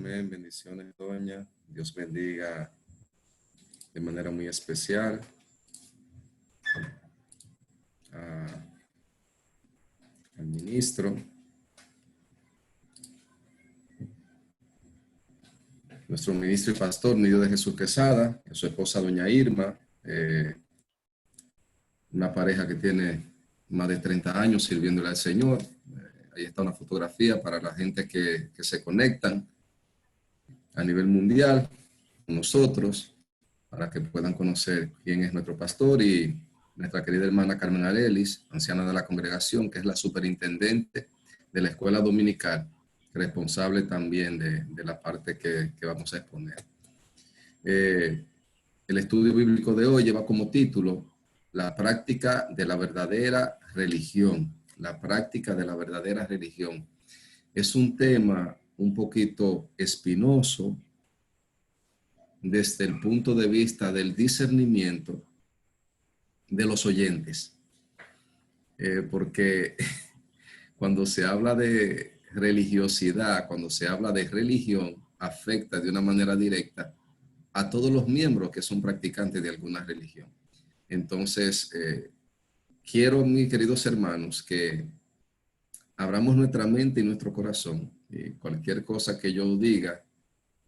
Amén. Bendiciones, doña. Dios bendiga de manera muy especial al ministro, nuestro ministro y pastor, Nidio de Jesús Quesada, y a su esposa, doña Irma, una pareja que tiene más de 30 años sirviéndole al Señor. Ahí está una fotografía para la gente que se conectan a nivel mundial con nosotros, para que puedan conocer quién es nuestro pastor y nuestra querida hermana Carmen Arelis, anciana de la congregación, que es la superintendente de la escuela dominical, responsable también de la parte que vamos a exponer. El estudio bíblico de hoy lleva como título La práctica de la verdadera religión. La práctica de la verdadera religión. Es un tema un poquito espinoso desde el punto de vista del discernimiento de los oyentes. Porque cuando se habla de religiosidad, cuando se habla de religión, afecta de una manera directa a todos los miembros que son practicantes de alguna religión. Entonces, quiero, mis queridos hermanos, que abramos nuestra mente y nuestro corazón. Cualquier cosa que yo diga,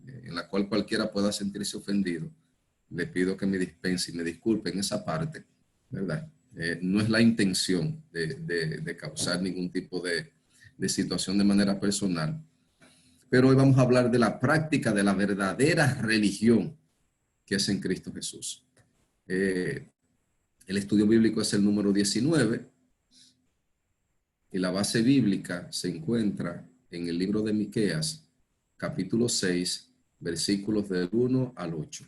en la cual cualquiera pueda sentirse ofendido, le pido que me dispense y me disculpe en esa parte, ¿verdad? No es la intención de causar ningún tipo de situación de manera personal. Pero hoy vamos a hablar de la práctica de la verdadera religión que es en Cristo Jesús. El estudio bíblico es el número 19 y la base bíblica se encuentra en el libro de Miqueas, capítulo 6, versículos del 1 al 8.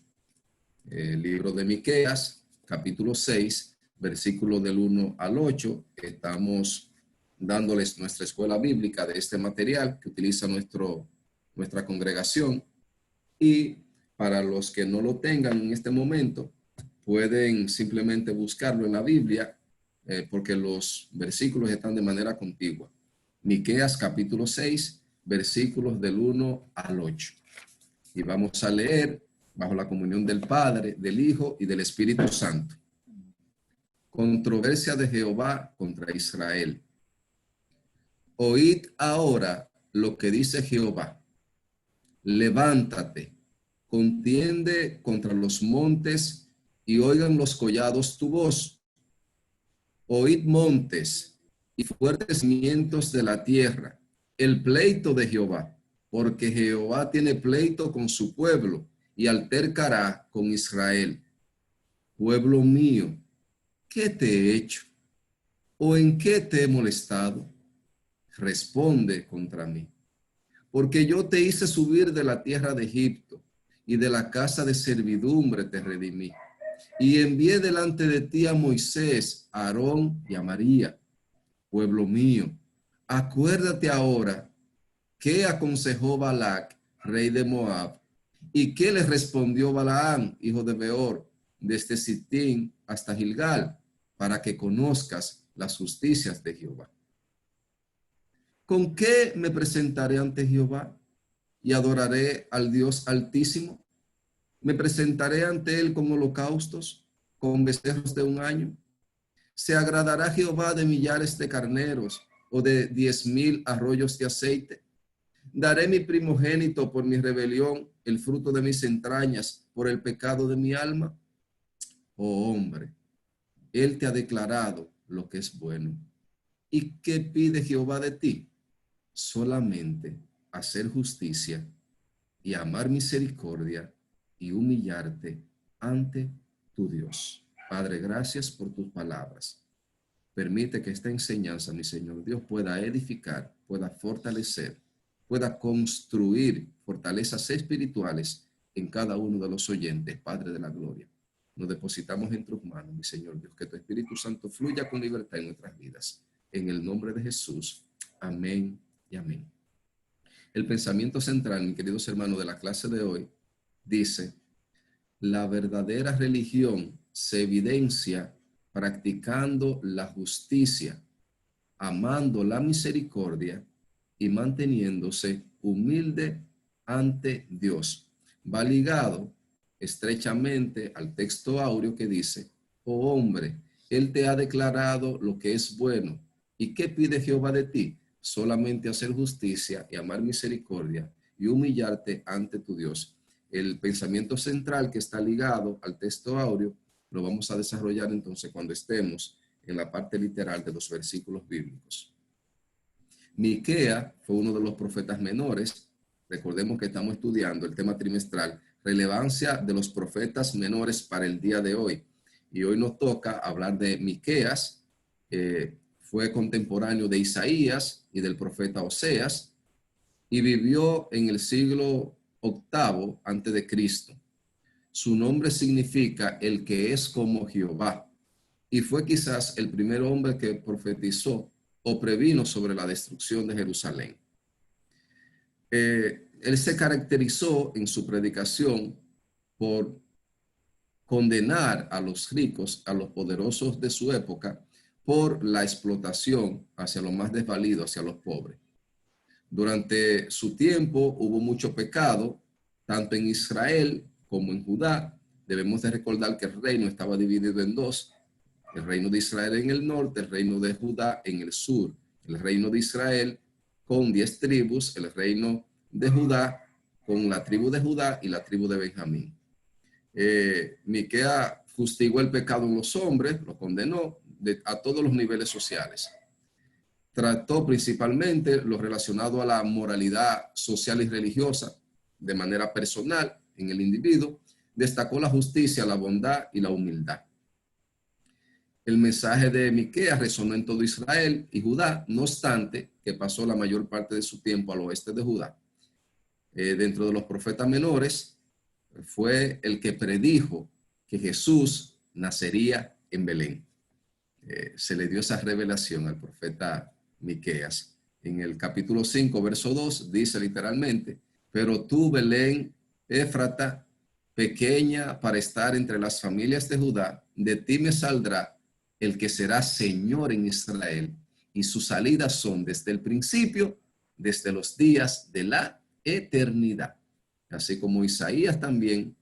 El libro de Miqueas, capítulo 6, versículos del 1 al 8. Estamos dándoles nuestra escuela bíblica de este material que utiliza nuestra congregación. Y para los que no lo tengan en este momento, pueden simplemente buscarlo en la Biblia, porque los versículos están de manera contigua. Miqueas capítulo 6, versículos del 1 al 8. Y vamos a leer bajo la comunión del Padre, del Hijo y del Espíritu Santo. Controversia de Jehová contra Israel. Oíd ahora lo que dice Jehová. Levántate, contiende contra los montes y oigan los collados tu voz. Oíd montes y fuertes cimientos de la tierra, el pleito de Jehová, porque Jehová tiene pleito con su pueblo y altercará con Israel. Pueblo mío, ¿qué te he hecho? ¿O en qué te he molestado? Responde contra mí. Porque yo te hice subir de la tierra de Egipto, y de la casa de servidumbre te redimí. Y envié delante de ti a Moisés, a Aarón y a María. Pueblo mío, acuérdate ahora qué aconsejó Balac, rey de Moab, y qué le respondió Balaam, hijo de Beor, desde Sittim hasta Gilgal, para que conozcas las justicias de Jehová. ¿Con qué me presentaré ante Jehová y adoraré al Dios Altísimo? ¿Me presentaré ante él con holocaustos, con becerros de un año? ¿Se agradará Jehová de millares de carneros o de 10,000 arroyos de aceite? ¿Daré mi primogénito por mi rebelión, el fruto de mis entrañas por el pecado de mi alma? Oh hombre, él te ha declarado lo que es bueno. ¿Y qué pide Jehová de ti? Solamente hacer justicia y amar misericordia y humillarte ante tu Dios. Padre, gracias por tus palabras. Permite que esta enseñanza, mi Señor Dios, pueda edificar, pueda fortalecer, pueda construir fortalezas espirituales en cada uno de los oyentes, Padre de la gloria. Nos depositamos en tus manos, mi Señor Dios, que tu Espíritu Santo fluya con libertad en nuestras vidas. En el nombre de Jesús. Amén y amén. El pensamiento central, mis queridos hermanos, de la clase de hoy, dice: la verdadera religión se evidencia practicando la justicia, amando la misericordia y manteniéndose humilde ante Dios. Va ligado estrechamente al texto áureo que dice, oh hombre, Él te ha declarado lo que es bueno. ¿Y qué pide Jehová de ti? Solamente hacer justicia y amar misericordia y humillarte ante tu Dios. El pensamiento central que está ligado al texto áureo lo vamos a desarrollar entonces cuando estemos en la parte literal de los versículos bíblicos. Miquea fue uno de los profetas menores. Recordemos que estamos estudiando el tema trimestral, relevancia de los profetas menores para el día de hoy. Y hoy nos toca hablar de Miqueas, fue contemporáneo de Isaías y del profeta Oseas, y vivió en el siglo VIII antes de Cristo. Su nombre significa el que es como Jehová, y fue quizás el primer hombre que profetizó o previno sobre la destrucción de Jerusalén. Él se caracterizó en su predicación por condenar a los ricos, a los poderosos de su época, por la explotación hacia los más desvalidos, hacia los pobres. Durante su tiempo hubo mucho pecado, tanto en Israel como en Judá. Debemos de recordar que el reino estaba dividido en dos: el reino de Israel en el norte, el reino de Judá en el sur. El reino de Israel con 10 tribus, el reino de Judá con la tribu de Judá y la tribu de Benjamín. Miquea fustigó el pecado en los hombres, lo condenó a todos los niveles sociales. Trató principalmente lo relacionado a la moralidad social y religiosa de manera personal en el individuo. Destacó la justicia, la bondad y la humildad. El mensaje de Miqueas resonó en todo Israel y Judá, no obstante que pasó la mayor parte de su tiempo al oeste de Judá. Dentro de los profetas menores, fue el que predijo que Jesús nacería en Belén. Se le dio esa revelación al profeta Miqueas. En el capítulo 5, verso 2, dice literalmente, pero tú, Belén, Éfrata, pequeña para estar entre las familias de Judá, de ti me saldrá el que será Señor en Israel, y sus salidas son desde el principio, desde los días de la eternidad. Así como Isaías también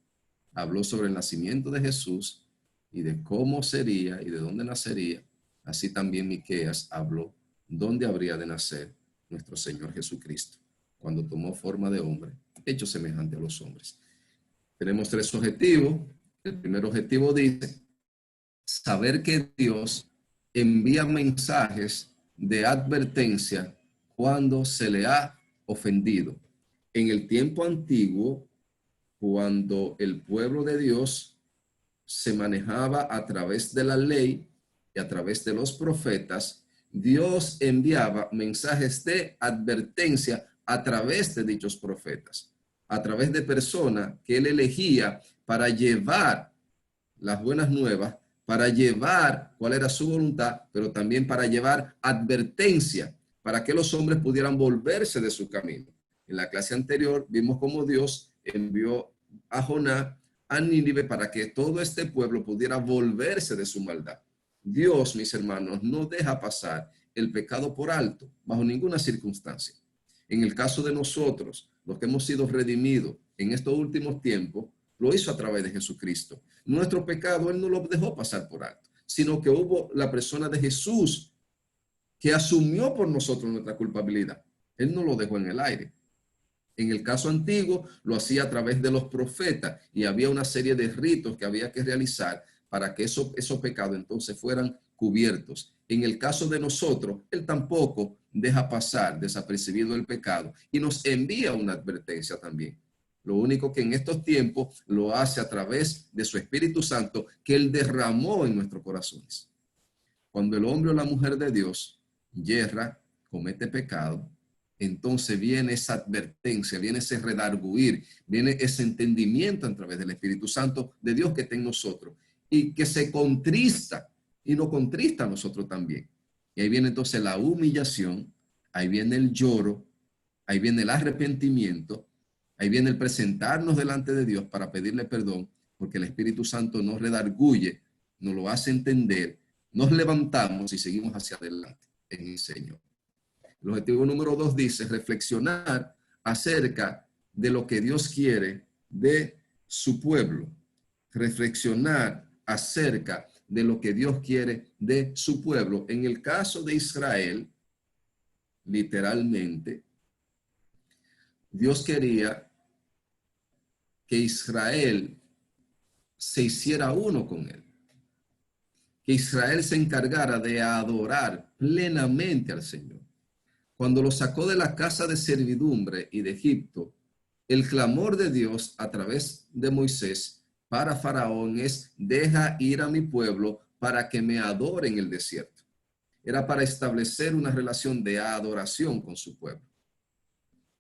habló sobre el nacimiento de Jesús y de cómo sería y de dónde nacería, así también Miqueas habló dónde habría de nacer nuestro Señor Jesucristo, cuando tomó forma de hombre, hecho semejante a los hombres. Tenemos 3 objetivos. El primer objetivo dice, saber que Dios envía mensajes de advertencia cuando se le ha ofendido. En el tiempo antiguo, cuando el pueblo de Dios se manejaba a través de la ley y a través de los profetas, Dios enviaba mensajes de advertencia a través de dichos profetas, a través de personas que él elegía para llevar las buenas nuevas, para llevar cuál era su voluntad, pero también para llevar advertencia, para que los hombres pudieran volverse de su camino. En la clase anterior vimos cómo Dios envió a Jonás a Nínive para que todo este pueblo pudiera volverse de su maldad. Dios, mis hermanos, no deja pasar el pecado por alto, bajo ninguna circunstancia. En el caso de nosotros, los que hemos sido redimidos en estos últimos tiempos, lo hizo a través de Jesucristo. Nuestro pecado Él no lo dejó pasar por alto, sino que hubo la persona de Jesús que asumió por nosotros nuestra culpabilidad. Él no lo dejó en el aire. En el caso antiguo lo hacía a través de los profetas y había una serie de ritos que había que realizar para que esos pecados entonces fueran cubiertos. En el caso de nosotros, Él tampoco deja pasar desapercibido el pecado y nos envía una advertencia también. Lo único que en estos tiempos lo hace a través de su Espíritu Santo que Él derramó en nuestros corazones. Cuando el hombre o la mujer de Dios yerra, comete pecado, entonces viene esa advertencia, viene ese redarguir, viene ese entendimiento a través del Espíritu Santo de Dios que está en nosotros y que se contrista y nos contrista a nosotros también. Y ahí viene entonces la humillación, ahí viene el lloro, ahí viene el arrepentimiento, ahí viene el presentarnos delante de Dios para pedirle perdón, porque el Espíritu Santo nos redarguye, nos lo hace entender, nos levantamos y seguimos hacia adelante en el Señor. El objetivo número 2 dice reflexionar acerca de lo que Dios quiere de su pueblo. Reflexionar acerca de lo que Dios quiere de su pueblo. En el caso de Israel, literalmente, Dios quería que Israel se hiciera uno con él. Que Israel se encargara de adorar plenamente al Señor. Cuando lo sacó de la casa de servidumbre y de Egipto, el clamor de Dios a través de Moisés para Faraón es: deja ir a mi pueblo para que me adore en el desierto. Era para establecer una relación de adoración con su pueblo.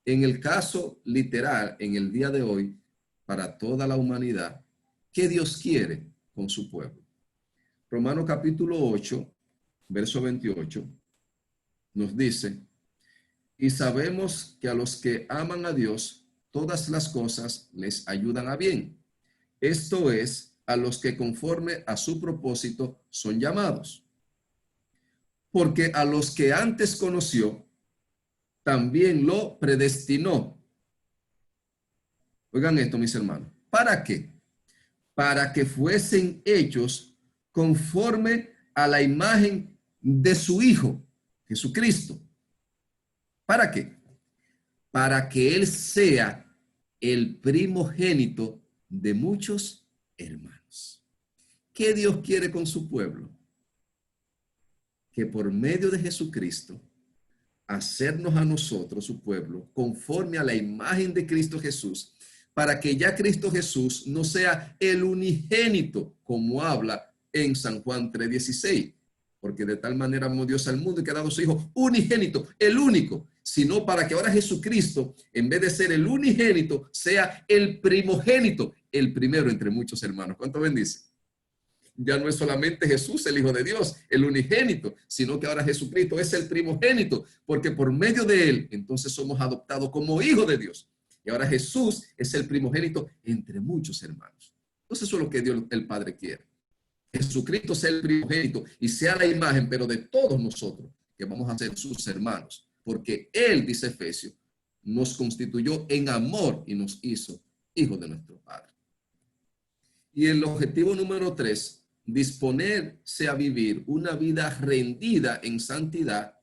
En el caso literal, en el día de hoy, para toda la humanidad, ¿qué Dios quiere con su pueblo? Romanos capítulo 8, verso 28, nos dice: y sabemos que a los que aman a Dios, todas las cosas les ayudan a bien. Esto es, a los que conforme a su propósito son llamados. Porque a los que antes conoció, también lo predestinó. Oigan esto, mis hermanos. ¿Para qué? Para que fuesen hechos conforme a la imagen de su Hijo, Jesucristo. ¿Para qué? Para que Él sea el primogénito de muchos hermanos. ¿Qué Dios quiere con su pueblo? Que por medio de Jesucristo, hacernos a nosotros, su pueblo, conforme a la imagen de Cristo Jesús, para que ya Cristo Jesús no sea el unigénito, como habla en San Juan 3:16, porque de tal manera amó Dios al mundo y que ha dado a su Hijo unigénito, el único, sino para que ahora Jesucristo, en vez de ser el unigénito, sea el primogénito, el primero entre muchos hermanos. ¿Cuánto bendice? Ya no es solamente Jesús, el Hijo de Dios, el unigénito, sino que ahora Jesucristo es el primogénito, porque por medio de él, entonces somos adoptados como hijos de Dios. Y ahora Jesús es el primogénito entre muchos hermanos. Entonces eso es lo que Dios el Padre quiere. Jesucristo sea el primogénito y sea la imagen, pero de todos nosotros, que vamos a ser sus hermanos. Porque él, dice Efesios, nos constituyó en amor y nos hizo hijos de nuestro Padre. Y el objetivo número 3, disponerse a vivir una vida rendida en santidad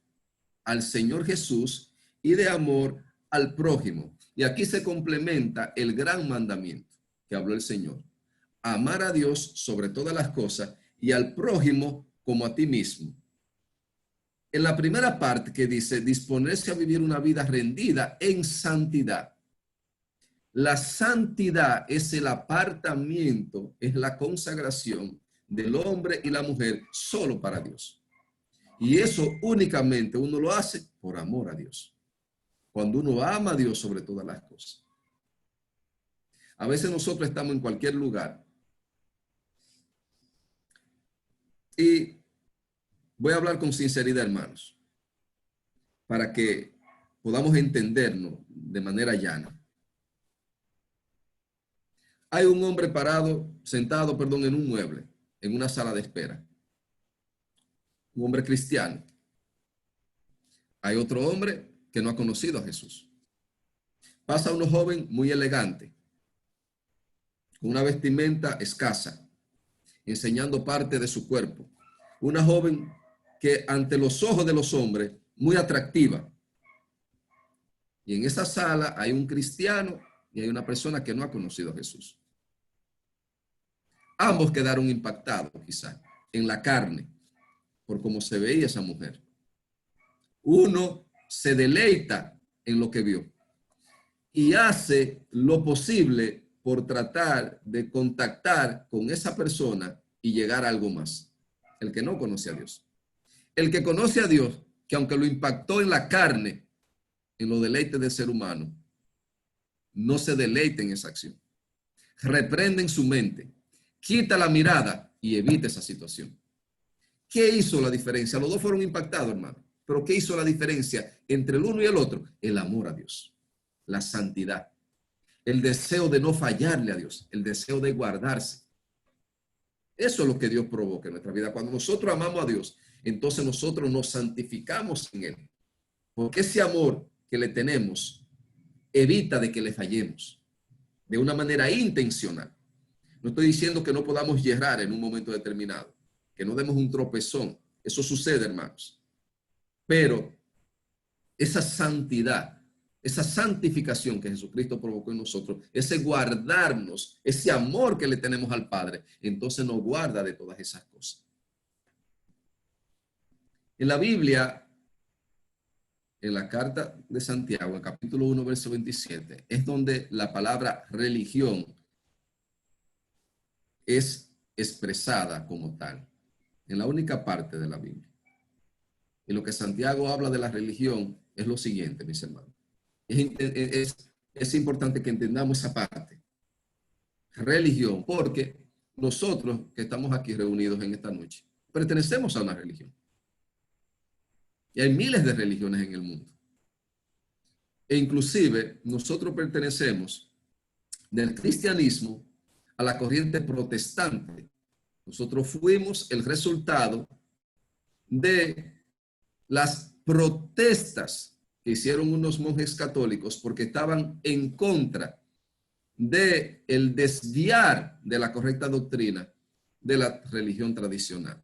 al Señor Jesús y de amor al prójimo. Y aquí se complementa el gran mandamiento que habló el Señor: amar a Dios sobre todas las cosas y al prójimo como a ti mismo. En la primera parte que dice disponerse a vivir una vida rendida en santidad. La santidad es el apartamiento, es la consagración del hombre y la mujer solo para Dios. Y eso únicamente uno lo hace por amor a Dios. Cuando uno ama a Dios sobre todas las cosas. A veces nosotros estamos en cualquier lugar. Y voy a hablar con sinceridad, hermanos, para que podamos entendernos de manera llana. Hay un hombre sentado en un mueble, en una sala de espera. Un hombre cristiano. Hay otro hombre que no ha conocido a Jesús. Pasa uno joven muy elegante, con una vestimenta escasa, enseñando parte de su cuerpo. Una joven que ante los ojos de los hombres, muy atractiva. Y en esa sala hay un cristiano y hay una persona que no ha conocido a Jesús. Ambos quedaron impactados, quizá, en la carne, por cómo se veía esa mujer. Uno se deleita en lo que vio y hace lo posible por tratar de contactar con esa persona y llegar a algo más. El que no conoce a Dios. El que conoce a Dios, que aunque lo impactó en la carne, en los deleites del ser humano, no se deleite en esa acción. Reprende en su mente, quita la mirada y evita esa situación. ¿Qué hizo la diferencia? Los dos fueron impactados, hermano. Pero ¿qué hizo la diferencia entre el uno y el otro? El amor a Dios, la santidad, el deseo de no fallarle a Dios, el deseo de guardarse. Eso es lo que Dios provoca en nuestra vida. Cuando nosotros amamos a Dios, entonces nosotros nos santificamos en Él. Porque ese amor que le tenemos evita de que le fallemos de una manera intencional. No estoy diciendo que no podamos yerrar en un momento determinado, que no demos un tropezón. Eso sucede, hermanos. Pero esa santidad, esa santificación que Jesucristo provocó en nosotros, ese guardarnos, ese amor que le tenemos al Padre, entonces nos guarda de todas esas cosas. En la Biblia, en la carta de Santiago, en capítulo 1, verso 27, es donde la palabra religión es expresada como tal, en la única parte de la Biblia. Y lo que Santiago habla de la religión es lo siguiente, mis hermanos. Es importante que entendamos esa parte. Religión, porque nosotros que estamos aquí reunidos en esta noche, pertenecemos a una religión. Y hay miles de religiones en el mundo. E inclusive nosotros pertenecemos del cristianismo a la corriente protestante. Nosotros fuimos el resultado de las protestas que hicieron unos monjes católicos porque estaban en contra de el desviar de la correcta doctrina de la religión tradicional.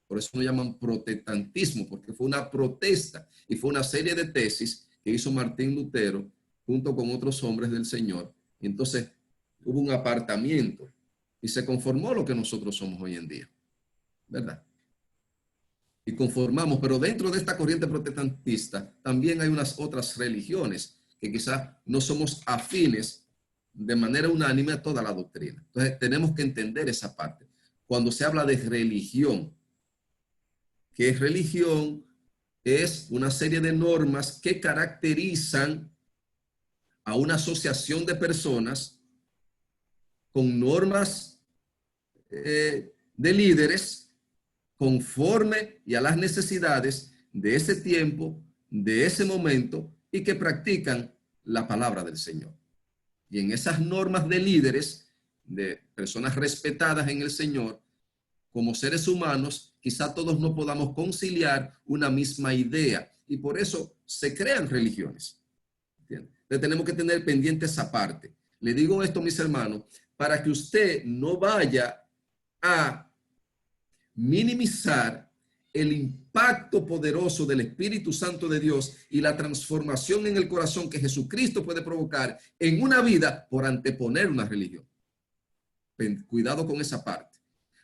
Por eso lo llaman protestantismo, porque fue una protesta y fue una serie de tesis que hizo Martín Lutero junto con otros hombres del Señor. Y entonces hubo un apartamiento y se conformó lo que nosotros somos hoy en día, ¿verdad? Y conformamos, pero dentro de esta corriente protestantista también hay unas otras religiones que quizás no somos afines de manera unánime a toda la doctrina. Entonces tenemos que entender esa parte. Cuando se habla de religión, ¿qué es religión? Es una serie de normas que caracterizan a una asociación de personas con normas de líderes conforme y a las necesidades de ese tiempo, de ese momento, y que practican la palabra del Señor. Y en esas normas de líderes, de personas respetadas en el Señor, como seres humanos, quizá todos no podamos conciliar una misma idea. Y por eso se crean religiones. ¿Entiendes? Entonces tenemos que tener pendiente esa parte. Le digo esto, mis hermanos, para que usted no vaya a minimizar el impacto poderoso del Espíritu Santo de Dios y la transformación en el corazón que Jesucristo puede provocar en una vida por anteponer una religión. Cuidado con esa parte,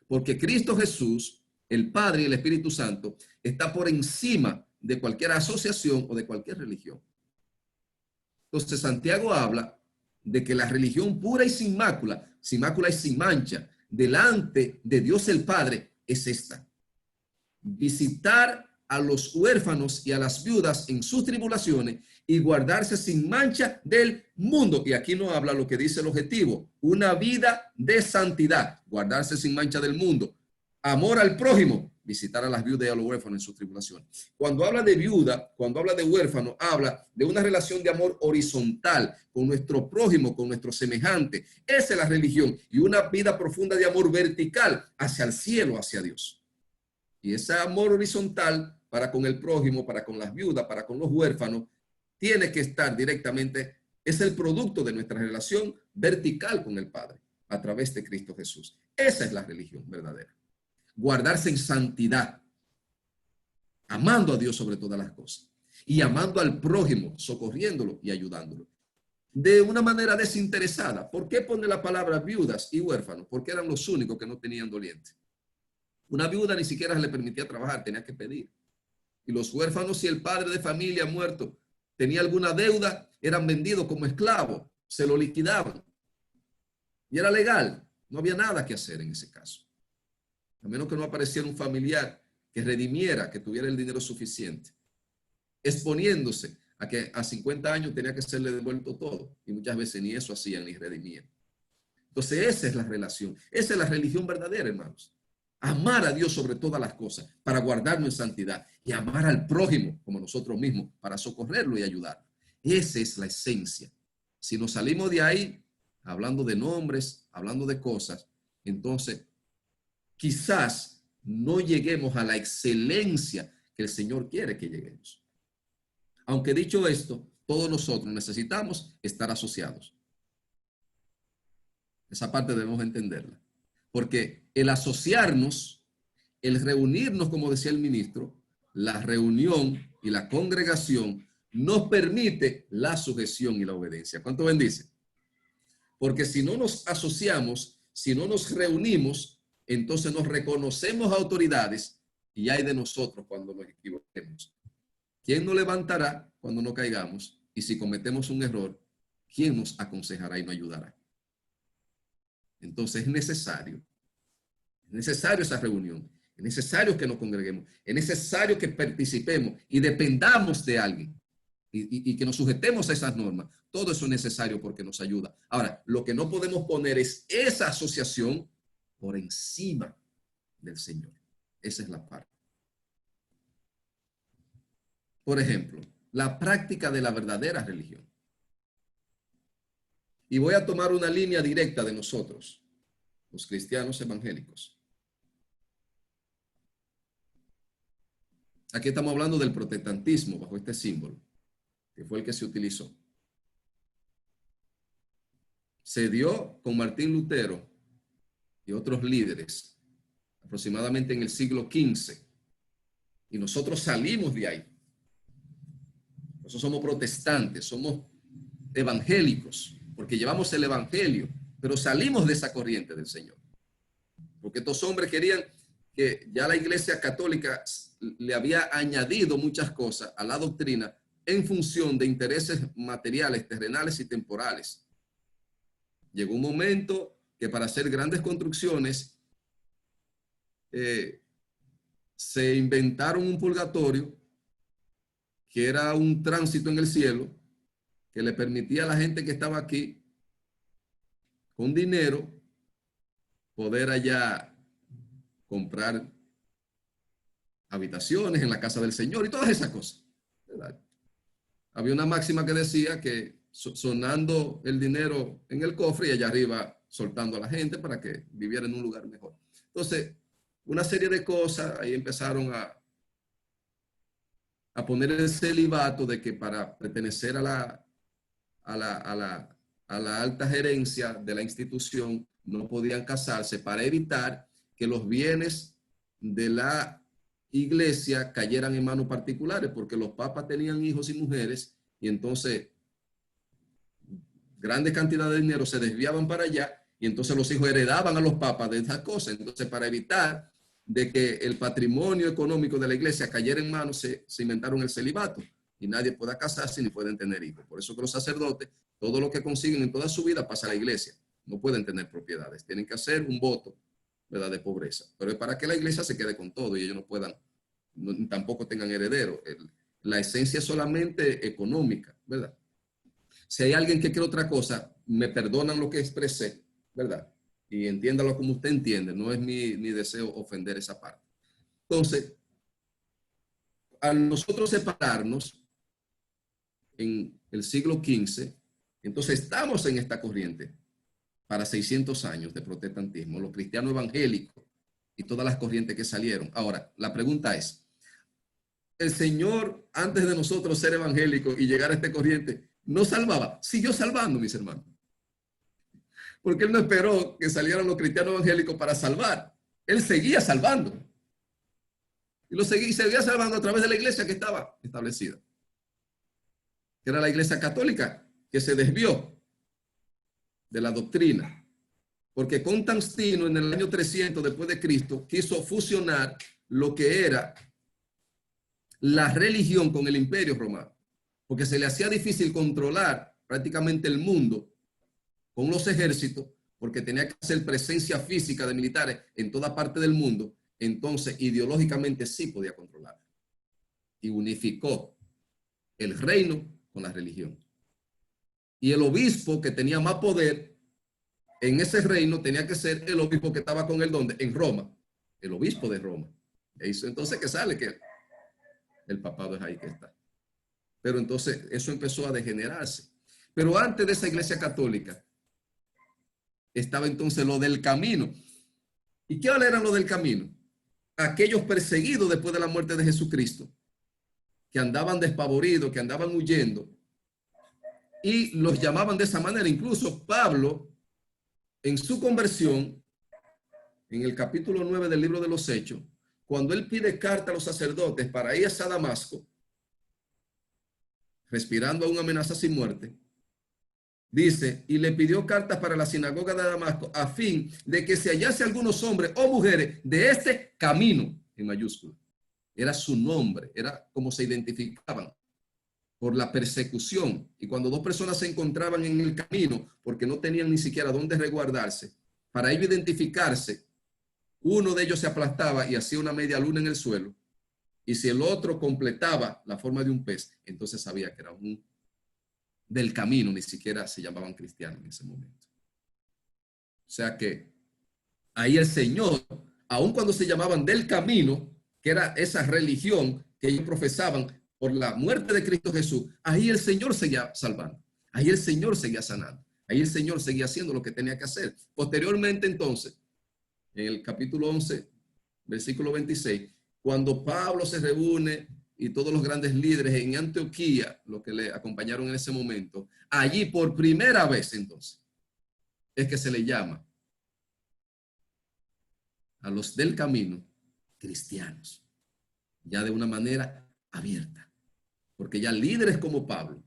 porque Cristo Jesús, el Padre y el Espíritu Santo, está por encima de cualquier asociación o de cualquier religión. Entonces Santiago habla de que la religión pura y sin mácula y sin mancha, delante de Dios el Padre, es esta: visitar a los huérfanos y a las viudas en sus tribulaciones y guardarse sin mancha del mundo. Y aquí no habla lo que dice el objetivo: una vida de santidad, guardarse sin mancha del mundo, amor al prójimo, visitar a las viudas y a los huérfanos en sus tribulaciones. Cuando habla de viuda, cuando habla de huérfano, habla de una relación de amor horizontal con nuestro prójimo, con nuestro semejante. Esa es la religión. Y una vida profunda de amor vertical hacia el cielo, hacia Dios. Y ese amor horizontal para con el prójimo, para con las viudas, para con los huérfanos, tiene que estar directamente, es el producto de nuestra relación vertical con el Padre a través de Cristo Jesús. Esa es la religión verdadera. Guardarse en santidad, amando a Dios sobre todas las cosas y amando al prójimo, socorriéndolo y ayudándolo de una manera desinteresada. ¿Por qué pone la palabra viudas y huérfanos? Porque eran los únicos que no tenían doliente. Una viuda ni siquiera le permitía trabajar, tenía que pedir. Y los huérfanos, si el padre de familia muerto tenía alguna deuda, eran vendidos como esclavos, se lo liquidaban. Y era legal, no había nada que hacer en ese caso. A menos que no apareciera un familiar que redimiera, que tuviera el dinero suficiente, exponiéndose a que a 50 años tenía que serle devuelto todo. Y muchas veces ni eso hacían ni redimían. Entonces esa es la relación, esa es la religión verdadera, hermanos. Amar a Dios sobre todas las cosas para guardarnos en santidad y amar al prójimo como nosotros mismos para socorrerlo y ayudarlo. Esa es la esencia. Si nos salimos de ahí hablando de nombres, hablando de cosas, entonces quizás no lleguemos a la excelencia que el Señor quiere que lleguemos. Aunque dicho esto, todos nosotros necesitamos estar asociados. Esa parte debemos entenderla. Porque el asociarnos, el reunirnos, como decía el ministro, la reunión y la congregación nos permite la sujeción y la obediencia. ¿Cuánto bendice? Porque si no nos asociamos, si no nos reunimos, entonces nos reconocemos autoridades y hay de nosotros cuando nos equivoquemos. ¿Quién nos levantará cuando no caigamos? Y si cometemos un error, ¿quién nos aconsejará y nos ayudará? Entonces es necesario esa reunión, es necesario que nos congreguemos, es necesario que participemos y dependamos de alguien y que nos sujetemos a esas normas. Todo eso es necesario porque nos ayuda. Ahora, lo que no podemos poner es esa asociación por encima del Señor. Esa es la parte. Por ejemplo, la práctica de la verdadera religión. Y voy a tomar una línea directa de nosotros, los cristianos evangélicos. Aquí estamos hablando del protestantismo bajo este símbolo, que fue el que se utilizó. Se dio con Martín Lutero y otros líderes aproximadamente en el siglo XV. Y nosotros salimos de ahí. Nosotros somos protestantes, somos evangélicos, porque llevamos el evangelio, pero salimos de esa corriente del Señor. Porque estos hombres querían que ya la Iglesia Católica le había añadido muchas cosas a la doctrina en función de intereses materiales, terrenales y temporales. Llegó un momento que para hacer grandes construcciones se inventaron un purgatorio que era un tránsito en el cielo que le permitía a la gente que estaba aquí con dinero poder allá comprar habitaciones en la casa del Señor y todas esas cosas, ¿verdad? Había una máxima que decía que sonando el dinero en el cofre y allá arriba soltando a la gente para que viviera en un lugar mejor. Entonces, una serie de cosas, ahí empezaron a poner el celibato de que para pertenecer a la alta gerencia de la institución no podían casarse para evitar que los bienes de la iglesia cayeran en manos particulares, porque los papas tenían hijos y mujeres y entonces grandes cantidades de dinero se desviaban para allá y entonces los hijos heredaban a los papas de esas cosas. Entonces, para evitar de que el patrimonio económico de la iglesia cayera en manos, se inventaron el celibato y nadie pueda casarse ni pueden tener hijos. Por eso que los sacerdotes, todo lo que consiguen en toda su vida pasa a la iglesia. No pueden tener propiedades, tienen que hacer un voto, ¿verdad?, de pobreza. Pero es para que la iglesia se quede con todo y ellos no puedan, tampoco tengan herederos. La esencia es solamente económica, ¿verdad? Si hay alguien que quiere otra cosa, me perdonan lo que expresé, ¿verdad? Y entiéndalo como usted entiende, no es mi deseo ofender esa parte. Entonces, al nosotros separarnos en el siglo XV, entonces estamos en esta corriente para 600 años de protestantismo, los cristianos evangélicos y todas las corrientes que salieron. Ahora, la pregunta es, ¿el Señor, antes de nosotros ser evangélicos y llegar a esta corriente, no salvaba? Siguió salvando, mis hermanos. Porque Él no esperó que salieran los cristianos evangélicos para salvar. Él seguía salvando. Y seguía salvando a través de la iglesia que estaba establecida. Que era la iglesia católica, que se desvió de la doctrina. Porque Constantino, en el año 300 después de Cristo, quiso fusionar lo que era la religión con el imperio romano. Porque se le hacía difícil controlar prácticamente el mundo con los ejércitos, porque tenía que hacer presencia física de militares en toda parte del mundo. Entonces, ideológicamente sí podía controlar. Y unificó el reino con la religión. Y el obispo que tenía más poder en ese reino tenía que ser el obispo que estaba con él, ¿dónde? En Roma. El obispo de Roma. Entonces, ¿qué sale? Que el papado es ahí que está. Pero entonces, eso empezó a degenerarse. Pero antes de esa iglesia católica, estaba entonces lo del camino. ¿Y qué era lo del camino? Aquellos perseguidos después de la muerte de Jesucristo, que andaban despavoridos, que andaban huyendo, y los llamaban de esa manera. Incluso Pablo, en su conversión, en el capítulo 9 del libro de los Hechos, cuando él pide carta a los sacerdotes para ir a Damasco, respirando aún amenaza sin muerte, dice, y le pidió cartas para la sinagoga de Damasco a fin de que se hallase algunos hombres o mujeres de este camino, en mayúscula. Era su nombre, era como se identificaban por la persecución. Y cuando dos personas se encontraban en el camino porque no tenían ni siquiera dónde resguardarse, para ello identificarse, uno de ellos se aplastaba y hacía una media luna en el suelo. Y si el otro completaba la forma de un pez, entonces sabía que era un del camino, ni siquiera se llamaban cristianos en ese momento. O sea que ahí el Señor, aun cuando se llamaban del camino, que era esa religión que ellos profesaban por la muerte de Cristo Jesús, ahí el Señor seguía salvando, ahí el Señor seguía sanando, ahí el Señor seguía haciendo lo que tenía que hacer. Posteriormente entonces, en el capítulo 11, versículo 26, cuando Pablo se reúne y todos los grandes líderes en Antioquía, los que le acompañaron en ese momento, allí por primera vez entonces, es que se le llama a los del camino cristianos, ya de una manera abierta, porque ya líderes como Pablo,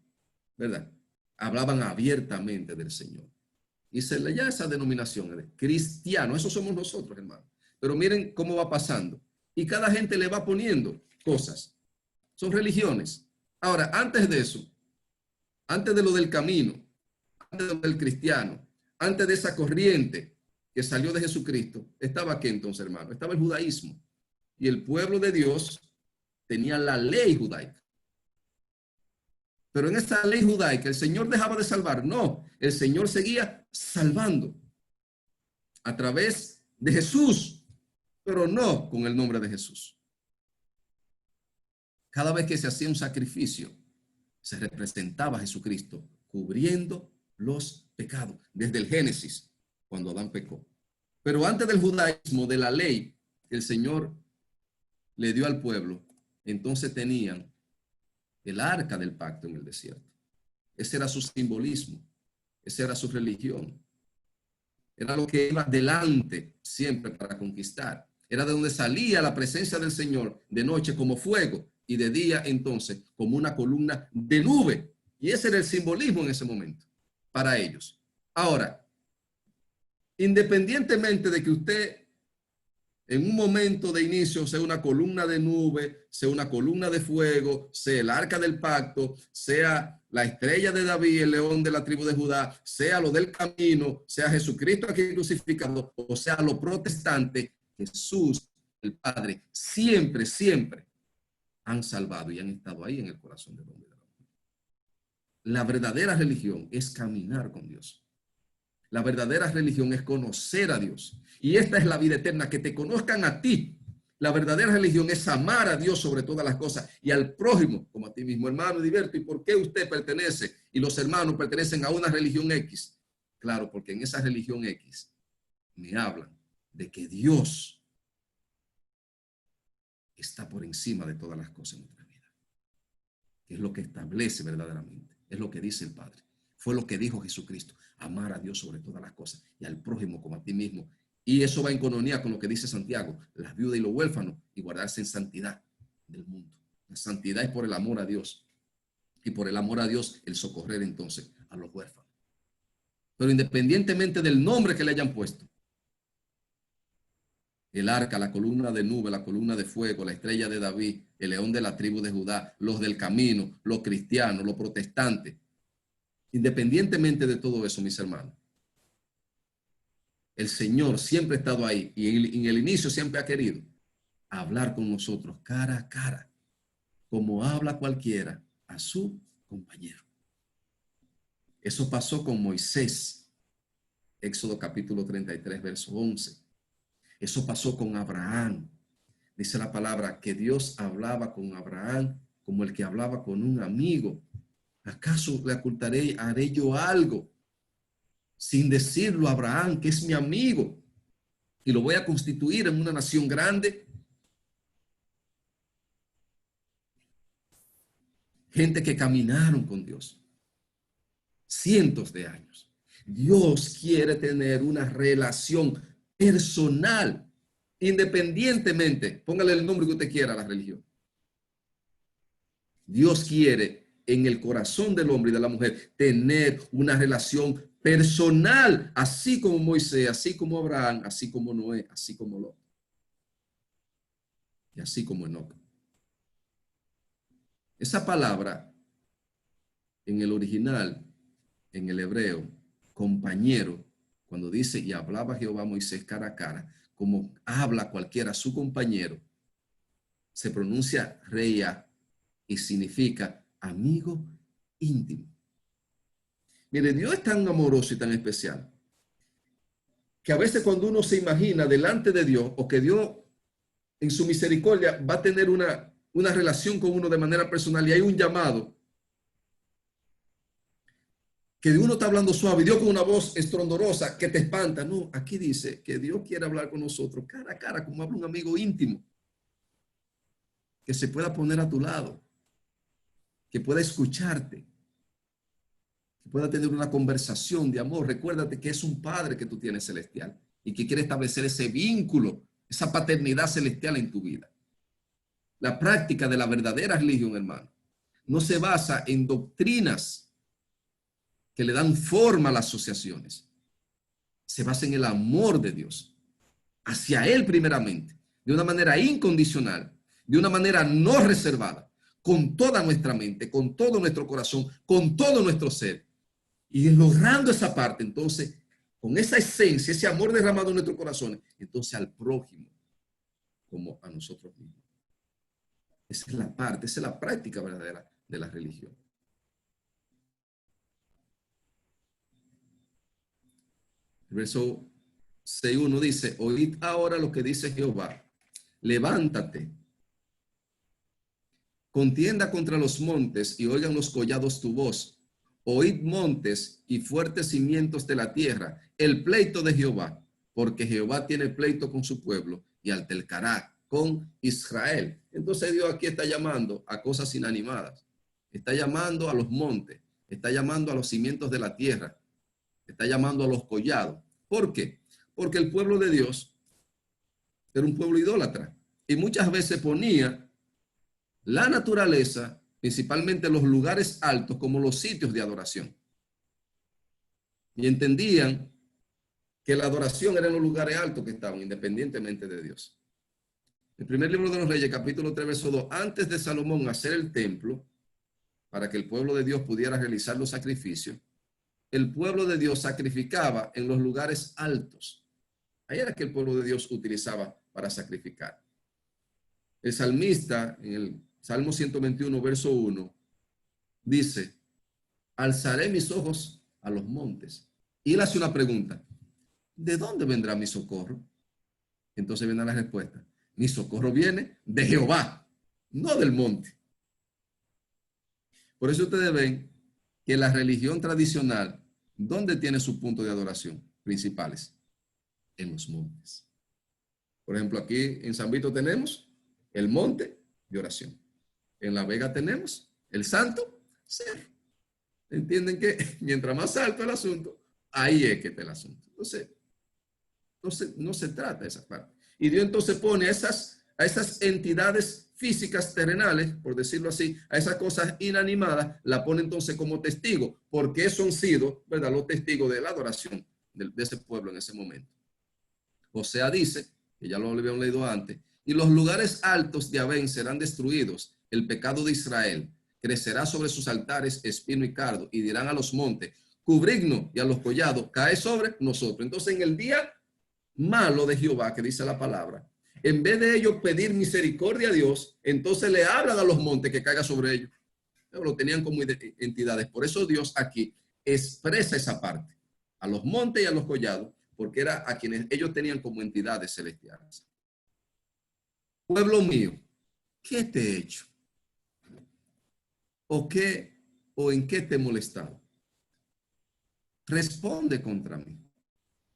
¿verdad? Hablaban abiertamente del Señor. Y se le llama esa denominación de cristiano, eso somos nosotros, hermano. Pero miren cómo va pasando. Y cada gente le va poniendo cosas. Son religiones. Ahora, antes de eso, antes de lo del camino, antes de lo del cristiano, antes de esa corriente que salió de Jesucristo, ¿estaba qué entonces, hermano? Estaba el judaísmo. Y el pueblo de Dios tenía la ley judaica. Pero en esa ley judaica, ¿el Señor dejaba de salvar? No, el Señor seguía salvando a través de Jesús, pero no con el nombre de Jesús. Cada vez que se hacía un sacrificio, se representaba a Jesucristo cubriendo los pecados, desde el Génesis, cuando Adán pecó. Pero antes del judaísmo, de la ley que el Señor le dio al pueblo, entonces tenían el arca del pacto en el desierto. Ese era su simbolismo, esa era su religión. Era lo que iba delante siempre para conquistar. Era de donde salía la presencia del Señor de noche como fuego y de día entonces como una columna de nube. Y ese era el simbolismo en ese momento para ellos. Ahora, independientemente de que usted en un momento de inicio sea una columna de nube, sea una columna de fuego, sea el arca del pacto, sea la estrella de David, el león de la tribu de Judá, sea lo del camino, sea Jesucristo aquí crucificado, o sea lo protestante, Jesús, el Padre, siempre, siempre han salvado y han estado ahí en el corazón del hombre. La verdadera religión es caminar con Dios. La verdadera religión es conocer a Dios. Y esta es la vida eterna, que te conozcan a ti. La verdadera religión es amar a Dios sobre todas las cosas y al prójimo como a ti mismo. Hermano Heriberto, ¿y por qué usted pertenece y los hermanos pertenecen a una religión X? Claro, porque en esa religión X me hablan de que Dios está por encima de todas las cosas en nuestra vida. Que es lo que establece verdaderamente. Es lo que dice el Padre. Fue lo que dijo Jesucristo. Amar a Dios sobre todas las cosas y al prójimo como a ti mismo. Y eso va en economía con lo que dice Santiago, las viudas y los huérfanos, y guardarse en santidad del mundo. La santidad es por el amor a Dios. Y por el amor a Dios, el socorrer entonces a los huérfanos. Pero independientemente del nombre que le hayan puesto, el arca, la columna de nube, la columna de fuego, la estrella de David, el león de la tribu de Judá, los del camino, los cristianos, los protestantes, independientemente de todo eso, mis hermanos, el Señor siempre ha estado ahí y en el inicio siempre ha querido hablar con nosotros cara a cara, como habla cualquiera a su compañero. Eso pasó con Moisés, Éxodo capítulo 33, verso 11. Eso pasó con Abraham. Dice la palabra que Dios hablaba con Abraham como el que hablaba con un amigo. ¿Acaso le ocultaré, haré yo algo sin decirlo a Abraham, que es mi amigo, y lo voy a constituir en una nación grande? Gente que caminaron con Dios. cientos de años. Dios quiere tener una relación personal, independientemente, póngale el nombre que usted quiera a la religión. Dios quiere en el corazón del hombre y de la mujer tener una relación personal, así como Moisés, así como Abraham, así como Noé, así como Lot y así como Enoc. Esa palabra en el original, en el hebreo, compañero, cuando dice y hablaba Jehová a Moisés cara a cara, como habla cualquiera a su compañero, se pronuncia reia y significa amigo íntimo. Mire, Dios es tan amoroso y tan especial que a veces cuando uno se imagina delante de Dios o que Dios en su misericordia va a tener una relación con uno de manera personal y hay un llamado que uno está hablando suave, Dios con una voz estrondorosa que te espanta. No, aquí dice que Dios quiere hablar con nosotros cara a cara, como habla un amigo íntimo, que se pueda poner a tu lado, que pueda escucharte, que pueda tener una conversación de amor. Recuérdate que es un padre que tú tienes celestial y que quiere establecer ese vínculo, esa paternidad celestial en tu vida. La práctica de la verdadera religión, hermano, no se basa en doctrinas que le dan forma a las asociaciones. Se basa en el amor de Dios hacia Él primeramente, de una manera incondicional, de una manera no reservada, con toda nuestra mente, con todo nuestro corazón, con todo nuestro ser. Y logrando esa parte, entonces, con esa esencia, ese amor derramado en nuestros corazones, entonces al prójimo como a nosotros mismos. Esa es la parte, esa es la práctica verdadera de la religión. El verso 6.1 dice, oíd ahora lo que dice Jehová, levántate, contienda contra los montes y oigan los collados tu voz. Oíd montes y fuertes cimientos de la tierra, el pleito de Jehová, porque Jehová tiene pleito con su pueblo y altercará con Israel. Entonces Dios aquí está llamando a cosas inanimadas, está llamando a los montes, está llamando a los cimientos de la tierra, está llamando a los collados. ¿Por qué? Porque el pueblo de Dios era un pueblo idólatra y muchas veces ponía la naturaleza, principalmente los lugares altos, como los sitios de adoración. Y entendían que la adoración era en los lugares altos que estaban, independientemente de Dios. El primer libro de los Reyes, capítulo 3, verso 2, antes de Salomón hacer el templo, para que el pueblo de Dios pudiera realizar los sacrificios, el pueblo de Dios sacrificaba en los lugares altos. Ahí era que el pueblo de Dios utilizaba para sacrificar. El salmista, en el Salmo 121, verso 1, dice, alzaré mis ojos a los montes. Y él hace una pregunta, ¿de dónde vendrá mi socorro? Entonces viene la respuesta, mi socorro viene de Jehová, no del monte. Por eso ustedes ven que la religión tradicional, ¿dónde tiene su punto de adoración principales? En los montes. Por ejemplo, aquí en San Vito tenemos el monte de oración. En La Vega tenemos el Santo Cerro. Entienden que mientras más alto el asunto, ahí es que está el asunto. Entonces, no se trata de esa parte. Y Dios entonces pone a esas entidades físicas terrenales, por decirlo así, a esas cosas inanimadas, la pone entonces como testigo, porque eso han sido, ¿verdad?, los testigos de la adoración de ese pueblo en ese momento. Osea dice, que ya lo habíamos leído antes, y los lugares altos de Abén serán destruidos, el pecado de Israel crecerá sobre sus altares espino y cardo, y dirán a los montes, cubridnos, y a los collados, cae sobre nosotros. Entonces en el día malo de Jehová, que dice la palabra, en vez de ellos pedir misericordia a Dios, entonces le hablan a los montes que caiga sobre ellos. Lo tenían como entidades. Por eso Dios aquí expresa esa parte, a los montes y a los collados, porque era a quienes ellos tenían como entidades celestiales. Pueblo mío, ¿qué te he hecho? ¿O en qué te he molestado? Responde contra mí.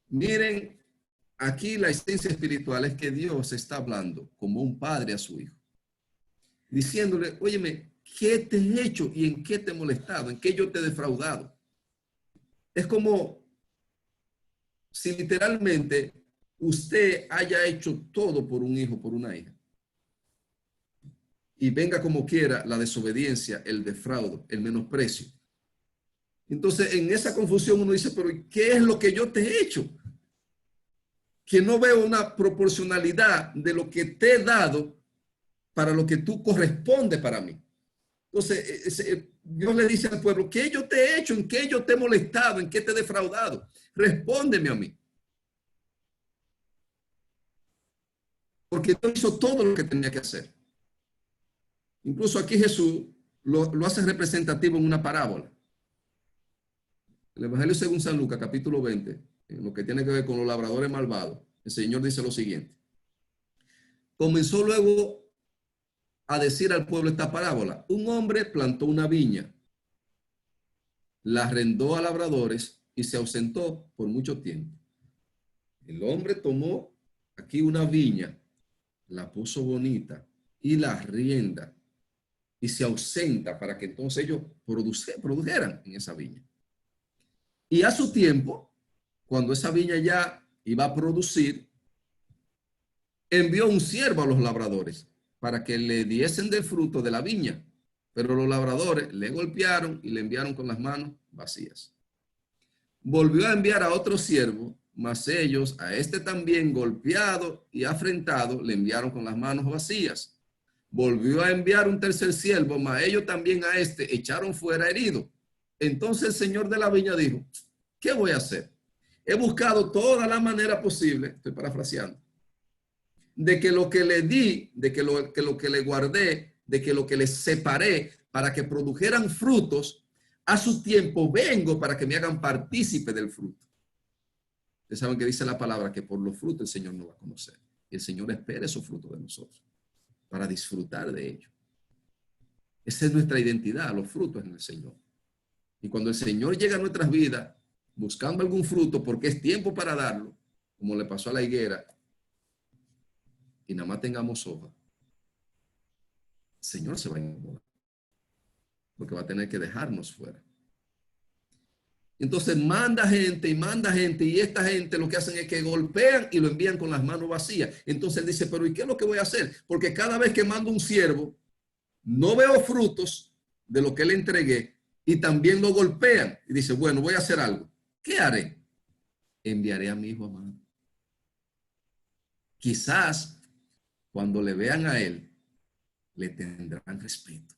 Miren, aquí la esencia espiritual es que Dios está hablando como un padre a su hijo, diciéndole, óyeme, ¿qué te he hecho y en qué te he molestado? ¿En qué yo te he defraudado? Es como si literalmente usted haya hecho todo por un hijo, por una hija. Y venga como quiera la desobediencia, el defraudo, el menosprecio. Entonces, en esa confusión uno dice, pero ¿qué es lo que yo te he hecho? Que no veo una proporcionalidad de lo que te he dado para lo que tú corresponde para mí. Entonces, Dios le dice al pueblo, ¿qué yo te he hecho? ¿En qué yo te he molestado? ¿En qué te he defraudado? Respóndeme a mí. Porque Dios hizo todo lo que tenía que hacer. Incluso aquí Jesús lo hace representativo en una parábola. El Evangelio según San Lucas, capítulo 20, en lo que tiene que ver con los labradores malvados, el Señor dice lo siguiente. Comenzó luego a decir al pueblo esta parábola. Un hombre plantó una viña, la arrendó a labradores y se ausentó por mucho tiempo. El hombre tomó aquí una viña, la puso bonita y la arrienda y se ausenta para que entonces ellos produjeran en esa viña. Y a su tiempo, cuando esa viña ya iba a producir, envió un siervo a los labradores para que le diesen del fruto de la viña. Pero los labradores le golpearon y le enviaron con las manos vacías. Volvió a enviar a otro siervo, mas ellos a este también golpeado y afrentado le enviaron con las manos vacías. Volvió a enviar un tercer siervo, mas ellos también a este echaron fuera herido. Entonces el señor de la viña dijo, ¿qué voy a hacer? He buscado toda la manera posible, estoy parafraseando, de que lo que le di, de que lo que le guardé, de que lo que les separé para que produjeran frutos, a su tiempo vengo para que me hagan partícipe del fruto. Ustedes saben que dice la palabra que por los frutos el Señor nos va a conocer. Y el Señor espera esos frutos de nosotros para disfrutar de ellos. Esa es nuestra identidad, los frutos en el Señor. Y cuando el Señor llega a nuestras vidas buscando algún fruto porque es tiempo para darlo, como le pasó a la higuera, y nada más tengamos hoja, el Señor se va a incomodar porque va a tener que dejarnos fuera. Entonces manda gente y esta gente lo que hacen es que golpean y lo envían con las manos vacías. Entonces él dice, pero ¿y qué es lo que voy a hacer? Porque cada vez que mando un siervo, no veo frutos de lo que le entregué y también lo golpean. Y dice, bueno, voy a hacer algo. ¿Qué haré? Enviaré a mi hijo amado. Quizás cuando le vean a él, le tendrán respeto.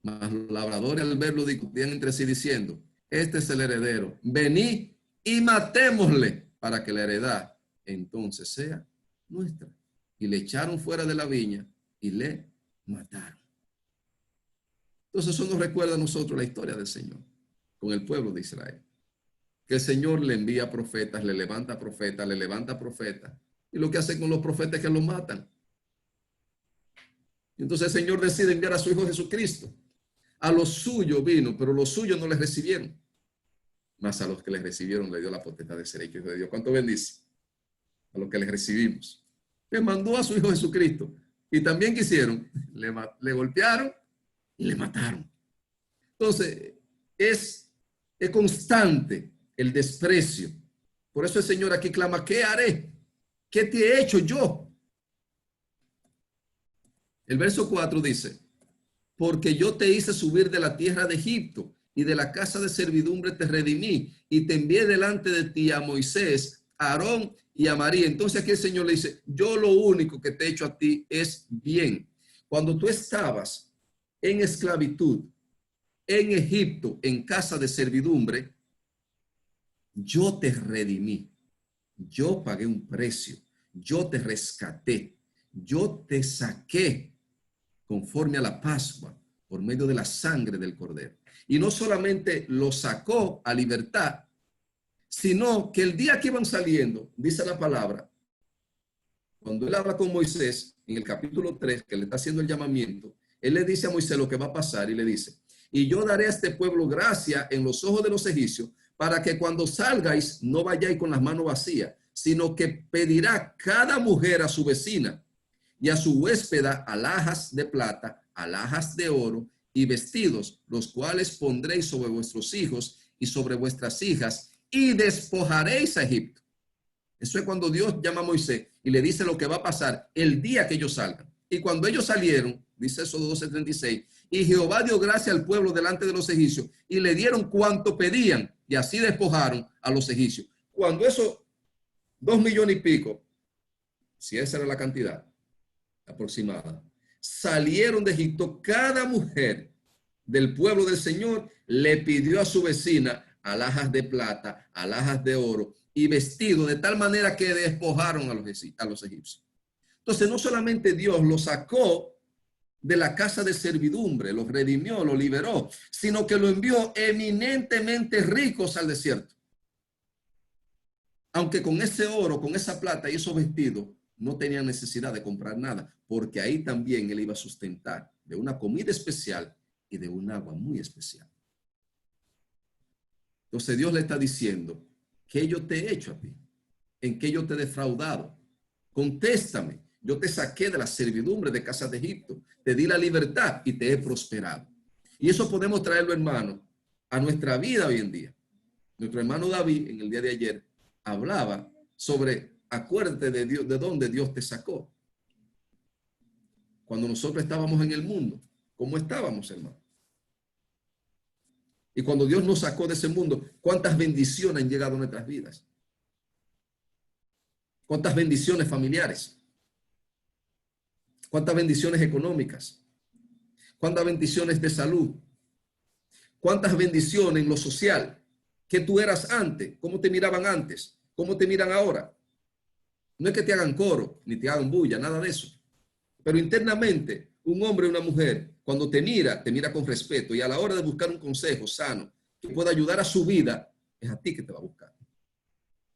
Mas los labradores al verlo discutían entre sí diciendo, este es el heredero, venid y matémosle para que la heredad entonces sea nuestra. Y le echaron fuera de la viña y le mataron. Entonces eso nos recuerda a nosotros la historia del Señor con el pueblo de Israel. Que el Señor le envía profetas, le levanta profetas. Y lo que hace con los profetas es que los matan. Entonces el Señor decide enviar a su Hijo Jesucristo. A los suyos vino, pero los suyos no les recibieron. Mas a los que les recibieron le dio la potestad de ser hijos de Dios. ¿Cuánto bendice? A los que les recibimos. Le mandó a su Hijo Jesucristo. Y también quisieron, le golpearon y le mataron. Entonces, es constante el desprecio. Por eso el Señor aquí clama, ¿qué haré? ¿Qué te he hecho yo? El verso 4 dice, porque yo te hice subir de la tierra de Egipto y de la casa de servidumbre te redimí y te envié delante de ti a Moisés, a Aarón y a María. Entonces aquí el Señor le dice, yo lo único que te he hecho a ti es bien. Cuando tú estabas en esclavitud, en Egipto, en casa de servidumbre, yo te redimí. Yo pagué un precio. Yo te rescaté. Yo te saqué conforme a la Pascua, por medio de la sangre del Cordero. Y no solamente lo sacó a libertad, sino que el día que iban saliendo, dice la palabra, cuando él habla con Moisés, en el capítulo 3, que le está haciendo el llamamiento, él le dice a Moisés lo que va a pasar y le dice, y yo daré a este pueblo gracia en los ojos de los egipcios, para que cuando salgáis no vayáis con las manos vacías, sino que pedirá cada mujer a su vecina y a su huéspeda alhajas de plata, alhajas de oro y vestidos, los cuales pondréis sobre vuestros hijos y sobre vuestras hijas, y despojaréis a Egipto. Eso es cuando Dios llama a Moisés y le dice lo que va a pasar el día que ellos salgan. Y cuando ellos salieron, dice Éxodo 12:36, y Jehová dio gracia al pueblo delante de los egipcios y le dieron cuanto pedían y así despojaron a los egipcios. Cuando esos 2 millones y pico, si esa era la cantidad aproximada, salieron de Egipto, cada mujer del pueblo del Señor le pidió a su vecina alhajas de plata, alhajas de oro y vestido, de tal manera que despojaron a los egipcios. Entonces, no solamente Dios los sacó de la casa de servidumbre, los redimió, los liberó, sino que lo envió eminentemente ricos al desierto. Aunque con ese oro, con esa plata y esos vestidos, no tenían necesidad de comprar nada, porque ahí también él iba a sustentar de una comida especial y de un agua muy especial. Entonces Dios le está diciendo, ¿qué yo te he hecho a ti? ¿En qué yo te he defraudado? Contéstame. Yo te saqué de la servidumbre de casa de Egipto, te di la libertad y te he prosperado. Y eso podemos traerlo, hermano, a nuestra vida hoy en día. Nuestro hermano David, en el día de ayer, hablaba sobre, acuérdate de Dios, de dónde Dios te sacó. Cuando nosotros estábamos en el mundo, ¿cómo estábamos, hermano? Y cuando Dios nos sacó de ese mundo, ¿cuántas bendiciones han llegado a nuestras vidas? ¿Cuántas bendiciones familiares? ¿Cuántas bendiciones económicas? ¿Cuántas bendiciones de salud? ¿Cuántas bendiciones en lo social? ¿Qué tú eras antes? ¿Cómo te miraban antes? ¿Cómo te miran ahora? No es que te hagan coro, ni te hagan bulla, nada de eso. Pero internamente, un hombre o una mujer, cuando te mira con respeto y a la hora de buscar un consejo sano que pueda ayudar a su vida, es a ti que te va a buscar.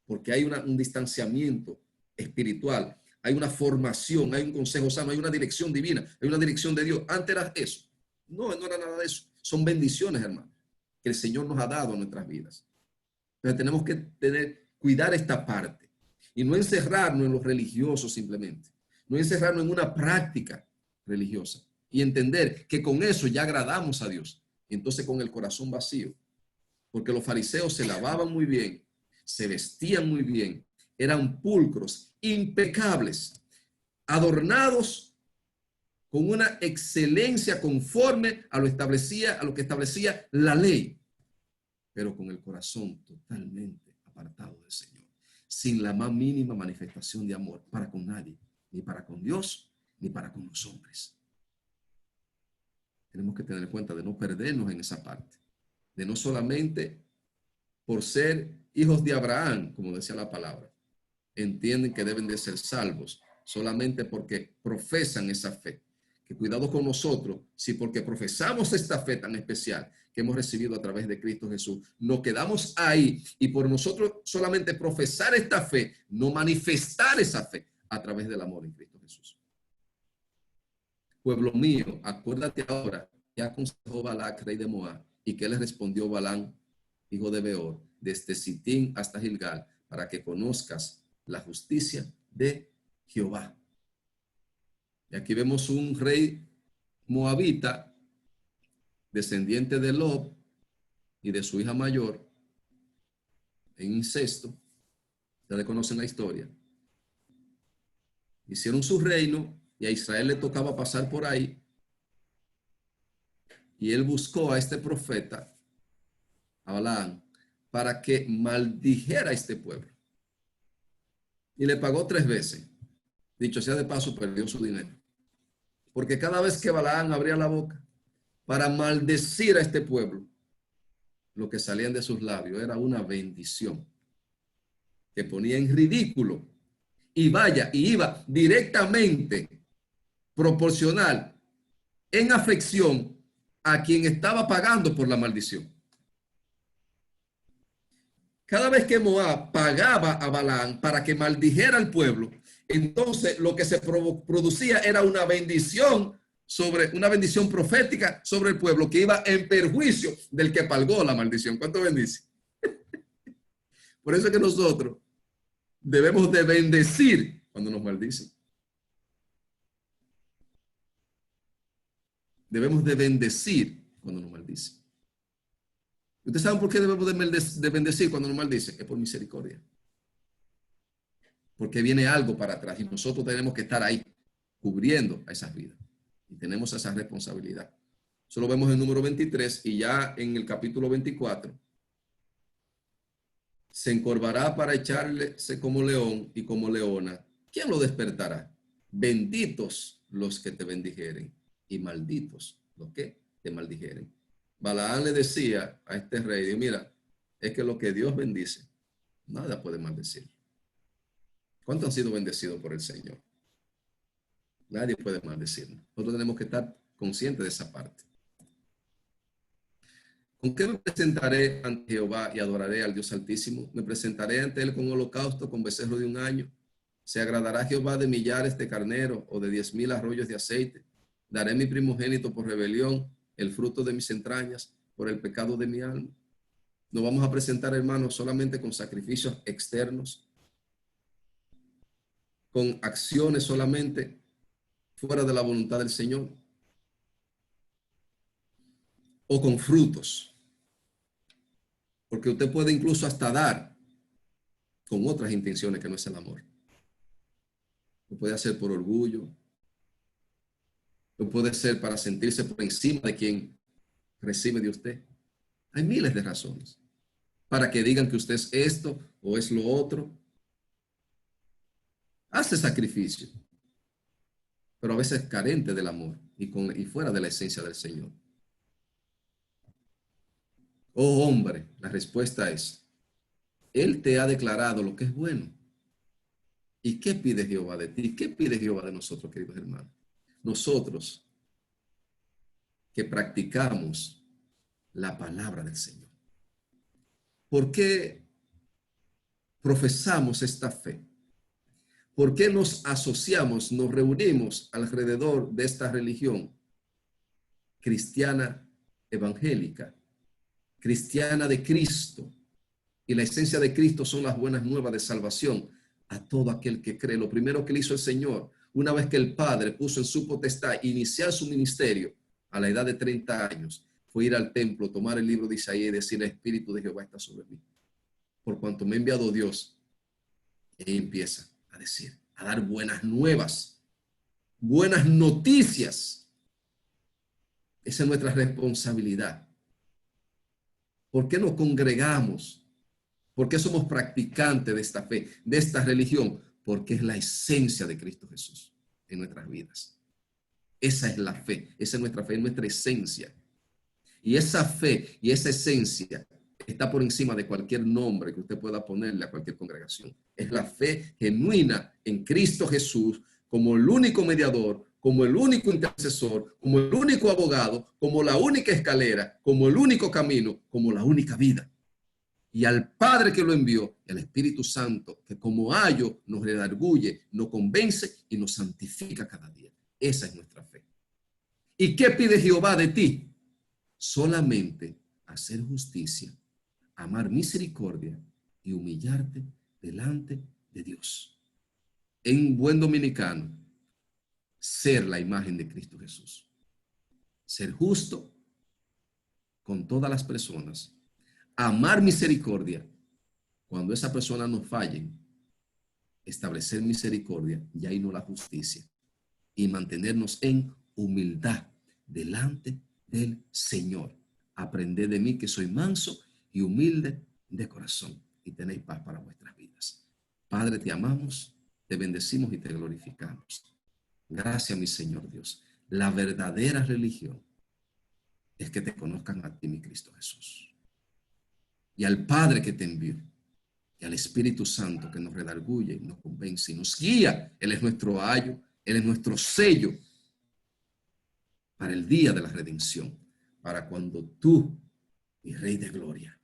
Porque hay un distanciamiento espiritual, hay una formación, hay un consejo sano, hay una dirección divina, hay una dirección de Dios. Antes era eso. No, no era nada de eso. Son bendiciones, hermano, que el Señor nos ha dado a nuestras vidas. Pero tenemos que cuidar esta parte y no encerrarnos en lo religioso simplemente. No encerrarnos en una práctica religiosa y entender que con eso ya agradamos a Dios. Y entonces con el corazón vacío, porque los fariseos se lavaban muy bien, se vestían muy bien, eran pulcros, impecables, adornados con una excelencia conforme a lo que establecía la ley, pero con el corazón totalmente apartado del Señor, sin la más mínima manifestación de amor para con nadie, ni para con Dios, ni para con los hombres. Tenemos que tener en cuenta de no perdernos en esa parte, de no solamente por ser hijos de Abraham, como decía la palabra, entienden que deben de ser salvos solamente porque profesan esa fe. Que cuidado con nosotros, si porque profesamos esta fe tan especial que hemos recibido a través de Cristo Jesús, nos quedamos ahí y por nosotros solamente profesar esta fe, no manifestar esa fe a través del amor en Cristo Jesús. Pueblo mío, acuérdate ahora que aconsejó Balac, rey de Moab, y que le respondió Balán, hijo de Beor, desde Sitín hasta Gilgal, para que conozcas la justicia de Jehová. Y aquí vemos un rey moabita, descendiente de Lob y de su hija mayor, en incesto. Ustedes conocen la historia. Hicieron su reino y a Israel le tocaba pasar por ahí. Y él buscó a este profeta, a Balaam, para que maldijera a este pueblo. Y le pagó 3 veces. Dicho sea de paso, perdió su dinero. Porque cada vez que Balaam abría la boca para maldecir a este pueblo, lo que salían de sus labios era una bendición que ponía en ridículo. Y vaya, y iba directamente proporcional en afección a quien estaba pagando por la maldición. Cada vez que Moab pagaba a Balaam para que maldijera al pueblo, entonces lo que se producía era una bendición profética sobre el pueblo que iba en perjuicio del que pagó la maldición. ¿Cuánto bendice? Por eso es que nosotros debemos de bendecir cuando nos maldicen. Debemos de bendecir cuando nos maldicen. ¿Ustedes saben por qué debemos de bendecir cuando nos maldicen? Es por misericordia. Porque viene algo para atrás y nosotros tenemos que estar ahí cubriendo a esas vidas. Y tenemos esa responsabilidad. Eso lo vemos en el número 23 y ya en el capítulo 24. Se encorvará para echarse como león y como leona. ¿Quién lo despertará? Benditos los que te bendijeren y malditos los que te maldijeren. Balaán le decía a este rey, mira, es que lo que Dios bendice, nada puede maldecir. ¿Cuántos han sido bendecidos por el Señor? Nadie puede maldecirnos. Nosotros tenemos que estar conscientes de esa parte. ¿Con qué me presentaré ante Jehová y adoraré al Dios Altísimo? Me presentaré ante él con holocausto, con becerro de un año. ¿Se agradará Jehová de millares de carneros o de 10,000 arroyos de aceite? Daré mi primogénito por rebelión, el fruto de mis entrañas, por el pecado de mi alma. Nos vamos a presentar, hermanos, solamente con sacrificios externos, con acciones solamente fuera de la voluntad del Señor, o con frutos. Porque usted puede incluso hasta dar con otras intenciones que no es el amor. Lo puede hacer por orgullo. Lo puede hacer para sentirse por encima de quien recibe de usted. Hay miles de razones para que digan que usted es esto o es lo otro. Hace sacrificio, pero a veces carente del amor y fuera de la esencia del Señor. Oh hombre, la respuesta es, Él te ha declarado lo que es bueno. ¿Y qué pide Jehová de ti? ¿Qué pide Jehová de nosotros, queridos hermanos? Nosotros que practicamos la palabra del Señor. ¿Por qué profesamos esta fe? ¿Por qué nos asociamos, nos reunimos alrededor de esta religión cristiana evangélica, cristiana de Cristo? Y la esencia de Cristo son las buenas nuevas de salvación a todo aquel que cree. Lo primero que le hizo el Señor, una vez que el Padre puso en su potestad iniciar su ministerio a la edad de 30 años, fue ir al templo, tomar el libro de Isaías y decir, el Espíritu de Jehová está sobre mí. Por cuanto me ha enviado Dios, y empieza a decir, a dar buenas nuevas, buenas noticias. Esa es nuestra responsabilidad. ¿Por qué nos congregamos? ¿Por qué somos practicantes de esta fe, de esta religión? Porque es la esencia de Cristo Jesús en nuestras vidas. Esa es la fe, esa es nuestra fe, es nuestra esencia. Y esa fe y esa esencia está por encima de cualquier nombre que usted pueda ponerle a cualquier congregación. Es la fe genuina en Cristo Jesús como el único mediador, como el único intercesor, como el único abogado, como la única escalera, como el único camino, como la única vida. Y al Padre que lo envió, el Espíritu Santo, que como ayo nos redarguye, nos convence y nos santifica cada día. Esa es nuestra fe. ¿Y qué pide Jehová de ti? Solamente hacer justicia, amar misericordia y humillarte delante de Dios. En buen dominicano, ser la imagen de Cristo Jesús. Ser justo con todas las personas. Amar misericordia. Cuando esa persona nos falle, establecer misericordia y ahí no la justicia. Y mantenernos en humildad delante del Señor. Aprended de mí que soy manso y humilde de corazón y tenéis paz para vuestras vidas. Padre, te amamos, te bendecimos y te glorificamos. Gracias, mi Señor Dios. La verdadera religión es que te conozcan a ti, mi Cristo Jesús. Y al Padre que te envió. Y al Espíritu Santo que nos redarguye, nos convence y nos guía. Él es nuestro ayo, Él es nuestro sello para el día de la redención, para cuando tú, mi Rey de Gloria,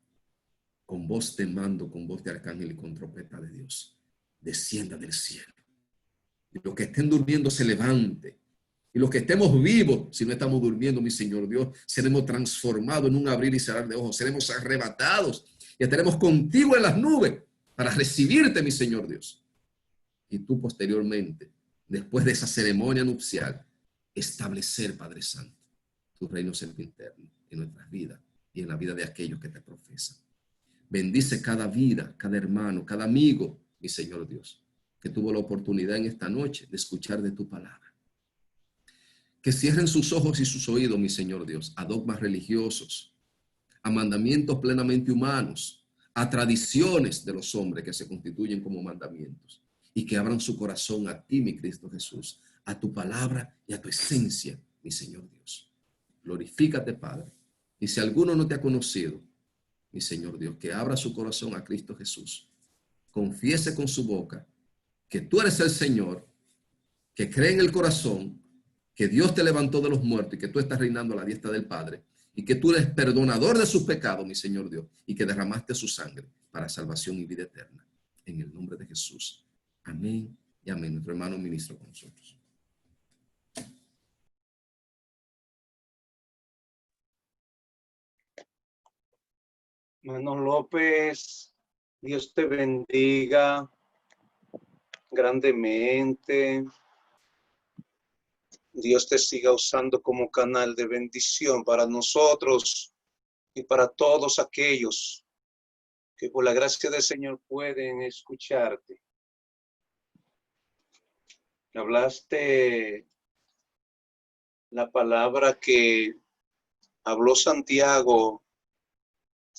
con voz de mando, con voz de arcángel y con trompeta de Dios, descienda del cielo. Y los que estén durmiendo se levante. Y los que estemos vivos, si no estamos durmiendo, mi Señor Dios, seremos transformados en un abrir y cerrar de ojos, seremos arrebatados y estaremos contigo en las nubes para recibirte, mi Señor Dios. Y tú posteriormente, después de esa ceremonia nupcial, establecer, Padre Santo, tu reino sempiterno en nuestras vidas y en la vida de aquellos que te profesan. Bendice cada vida, cada hermano, cada amigo, mi Señor Dios, que tuvo la oportunidad en esta noche de escuchar de tu palabra. Que cierren sus ojos y sus oídos, mi Señor Dios, a dogmas religiosos, a mandamientos plenamente humanos, a tradiciones de los hombres que se constituyen como mandamientos, y que abran su corazón a ti, mi Cristo Jesús, a tu palabra y a tu esencia, mi Señor Dios. Glorifícate, Padre. Y si alguno no te ha conocido, mi Señor Dios, que abra su corazón a Cristo Jesús, confiese con su boca que tú eres el Señor, que cree en el corazón que Dios te levantó de los muertos y que tú estás reinando a la diestra del Padre, y que tú eres perdonador de sus pecados, mi Señor Dios, y que derramaste su sangre para salvación y vida eterna. En el nombre de Jesús. Amén y amén. Nuestro hermano ministro con nosotros. Hermano López, Dios te bendiga grandemente. Dios te siga usando como canal de bendición para nosotros y para todos aquellos que por la gracia del Señor pueden escucharte. Hablaste la palabra que habló Santiago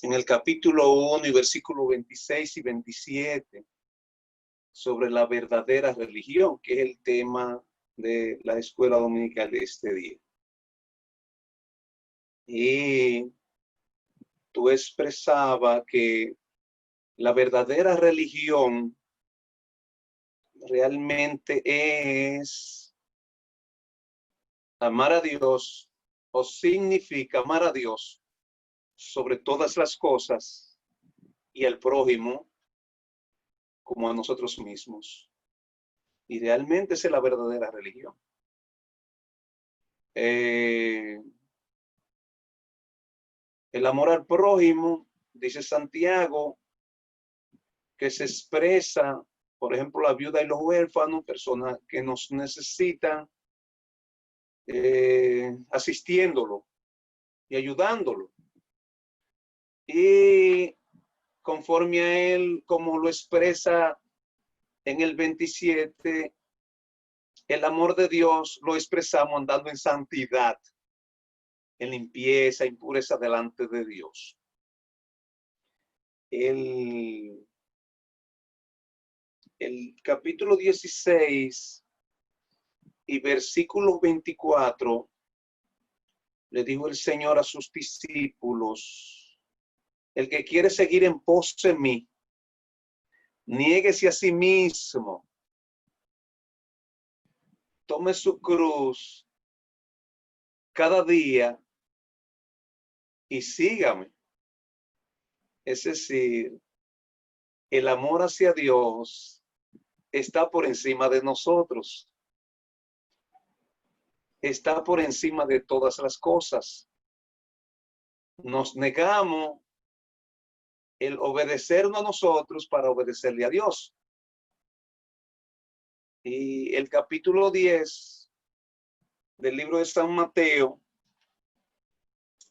en el capítulo 1 y versículo 26 y 27 sobre la verdadera religión, que es el tema de la escuela dominical de este día. Y tú expresabas que la verdadera religión realmente es amar a Dios, o significa amar a Dios sobre todas las cosas y al prójimo como a nosotros mismos. Y realmente esa es la verdadera religión. El amor al prójimo, dice Santiago, que se expresa, por ejemplo, la viuda y los huérfanos, personas que nos necesitan, asistiéndolo y ayudándolo. Y conforme a él, como lo expresa en el 27, el amor de Dios lo expresamos andando en santidad, en limpieza, en pureza delante de Dios. El capítulo 16 y versículo 24, le dijo el Señor a sus discípulos: el que quiere seguir en pos de mí, niéguese a sí mismo, tome su cruz cada día y sígame. Es decir, el amor hacia Dios está por encima de nosotros. Está por encima de todas las cosas. Nos negamos el obedecernos a nosotros para obedecerle a Dios. Y el capítulo 10 del libro de San Mateo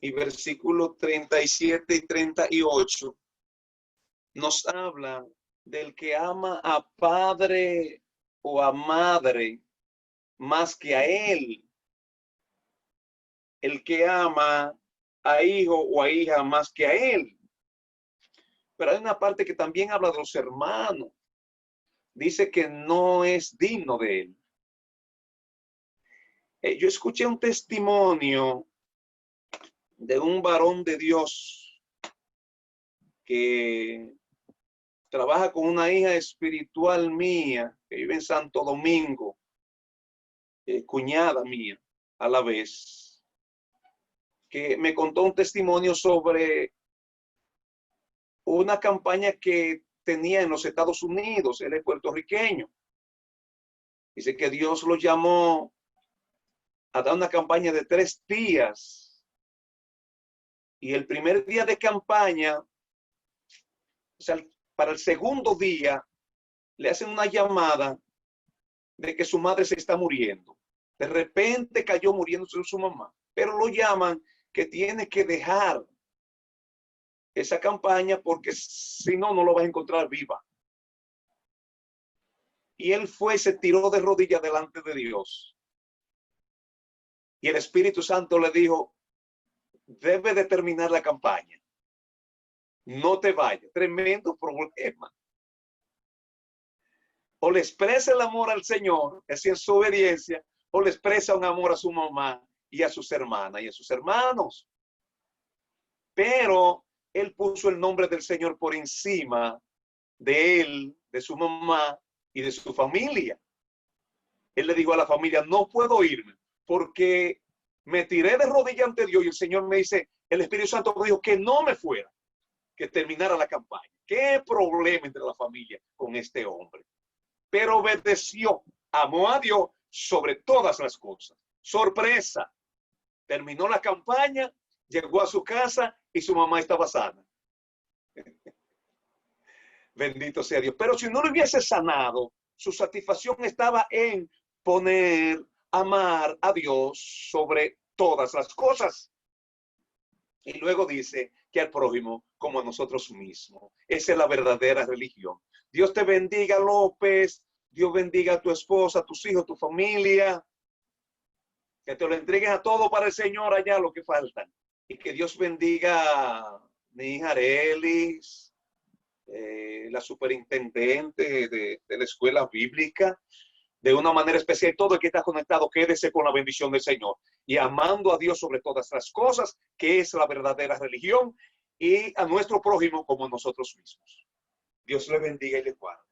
y versículos 37 y 38 nos habla del que ama a padre o a madre más que a él. El que ama a hijo o a hija más que a él. Pero hay una parte que también habla de los hermanos. Dice que no es digno de él. Yo escuché un testimonio de un varón de Dios que trabaja con una hija espiritual mía que vive en Santo Domingo, cuñada mía a la vez, que me contó un testimonio sobre una campaña que tenía en los Estados Unidos. Él es puertorriqueño. Dice que Dios lo llamó a dar una campaña de 3 días. Y el primer día de campaña, o sea, para el segundo día, le hacen una llamada de que su madre se está muriendo. De repente cayó muriéndose su mamá. Pero lo llaman que tiene que dejar esa campaña porque si no, no lo vas a encontrar viva. Y él fue y se tiró de rodillas delante de Dios. Y el Espíritu Santo le dijo, debe de terminar la campaña. No te vayas. Tremendo problema. O le expresa el amor al Señor, es en su obediencia, o le expresa un amor a su mamá y a sus hermanas y a sus hermanos. Pero él puso el nombre del Señor por encima de él, de su mamá y de su familia. Él le dijo a la familia, no puedo irme porque me tiré de rodillas ante Dios y el Señor me dice, el Espíritu Santo me dijo que no me fuera, que terminara la campaña. ¿Qué problema entre la familia con este hombre? Pero obedeció, amó a Dios sobre todas las cosas. Sorpresa, terminó la campaña, llegó a su casa y su mamá estaba sana. Bendito sea Dios. Pero si no lo hubiese sanado, su satisfacción estaba en poner, amar a Dios sobre todas las cosas. Y luego dice que al prójimo como a nosotros mismos. Esa es la verdadera religión. Dios te bendiga, López. Dios bendiga a tu esposa, a tus hijos, a tu familia. Que te lo entregues a todo para el Señor allá lo que faltan. Y que Dios bendiga a mi hija Arelis, la superintendente de la escuela bíblica, de una manera especial. Todo el que está conectado, quédese con la bendición del Señor y amando a Dios sobre todas las cosas, que es la verdadera religión, y a nuestro prójimo como a nosotros mismos. Dios le bendiga y le guarde.